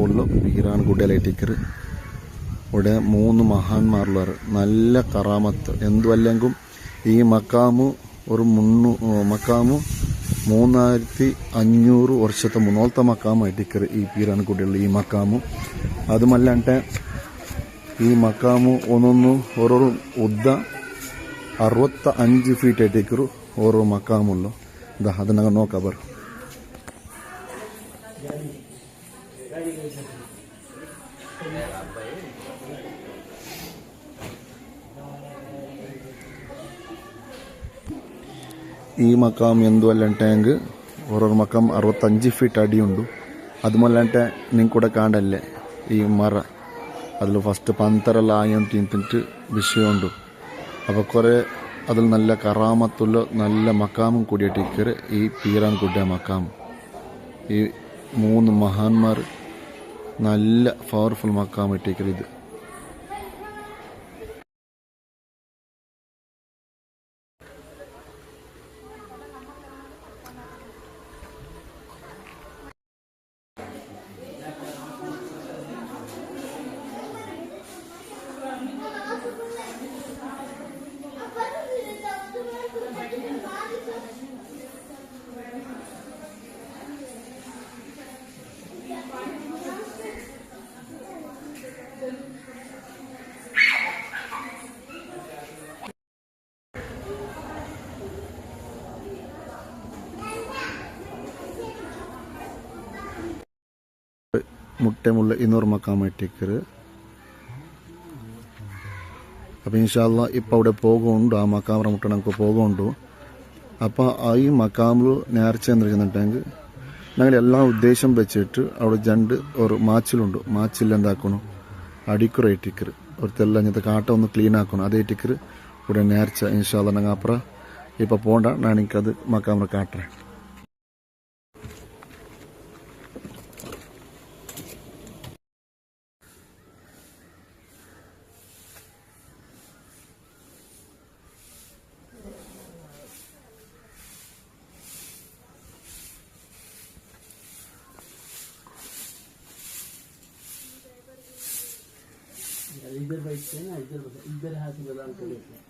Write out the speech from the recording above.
മക്കാമുള്ള പീരാൻ കുട്ടികളായിട്ടിക്കറ് ഇവിടെ 3 മഹാന്മാരുള്ളവർ നല്ല കറാമത്ത് എന്തുമല്ലെങ്കിലും ഈ മക്കാമു ഒരു മക്കാമു 3500 വർഷത്തെ മുന്നോളത്തെ മക്കാമായിട്ടിക്കറ് ഈ പീരാൻ കുട്ടികൾ ഈ മക്കാമു അതുമല്ലാണ്ട് ഈ മക്കാമു ഒന്നൊന്നു ഓരോരു ഉദ്ദ 65 ഫീറ്റ് ആയിട്ടിക്കರು ഓരോ മക്കാമുള്ളു ഇതാ അതിനകം നോക്കാം ബർ ഈ മക്കാം എന്തുമല്ലാണ്ട് ഓരോ മക്കാം 65 ഫീറ്റ് അടിയുണ്ട് അതുമല്ലാണ്ട് നിങ്ങൾക്ക് കൂടെ കാണല്ലേ ഈ മറ അതിൽ ഫസ്റ്റ് പന്തറെല്ലാം ആയോണ്ട് തിന്നിട്ട് വിഷയമുണ്ട് അപ്പോൾ കുറേ അതിൽ നല്ല കറാമത്തുള്ള നല്ല മക്കാമും കൂടിയിട്ടിക്കറ് ഈ പീരാൻ കുട്ടിയ മക്കാം ഈ 3 മഹാന്മാർ നല്ല പവർഫുൾ മക്കാം ഇട്ടിക്കറ് ഇത് മുട്ടമുള്ള 200 മക്കാം ഇട്ടിക്കറ് അപ്പോൾ ഇൻഷാല്ലാ ഇപ്പോൾ അവിടെ പോകുന്നുണ്ട് ആ മക്കാമറ മുട്ട നമുക്ക് പോകുന്നുണ്ട് അപ്പോൾ ഈ മക്കാമിൽ നേർച്ച എന്നിരിക്കുന്നുണ്ടെങ്കിൽ ഞങ്ങൾ എല്ലാ ഉദ്ദേശം വെച്ചിട്ട് അവിടെ ജണ്ട് ഒരു മാച്ചിലുണ്ട് മാച്ചിൽ എന്താക്കണം അടിക്കുറ ഇട്ടിക്കറ് ഒരു തെല്ല ഇങ്ങനത്തെ കാട്ട ഒന്ന് ക്ലീൻ ആക്കണം അതേ ഇട്ടിക്കറ് ഇവിടെ നേർച്ച ഇൻഷാല്ലാ ഞങ്ങൾ അപ്പുറം ഇപ്പോൾ പോകണ്ട ഞാൻ എനിക്കത് മക്കാമറ കാട്ടറേ इधर बैठते हैं ना इधर हाथ बदाम को लेते हैं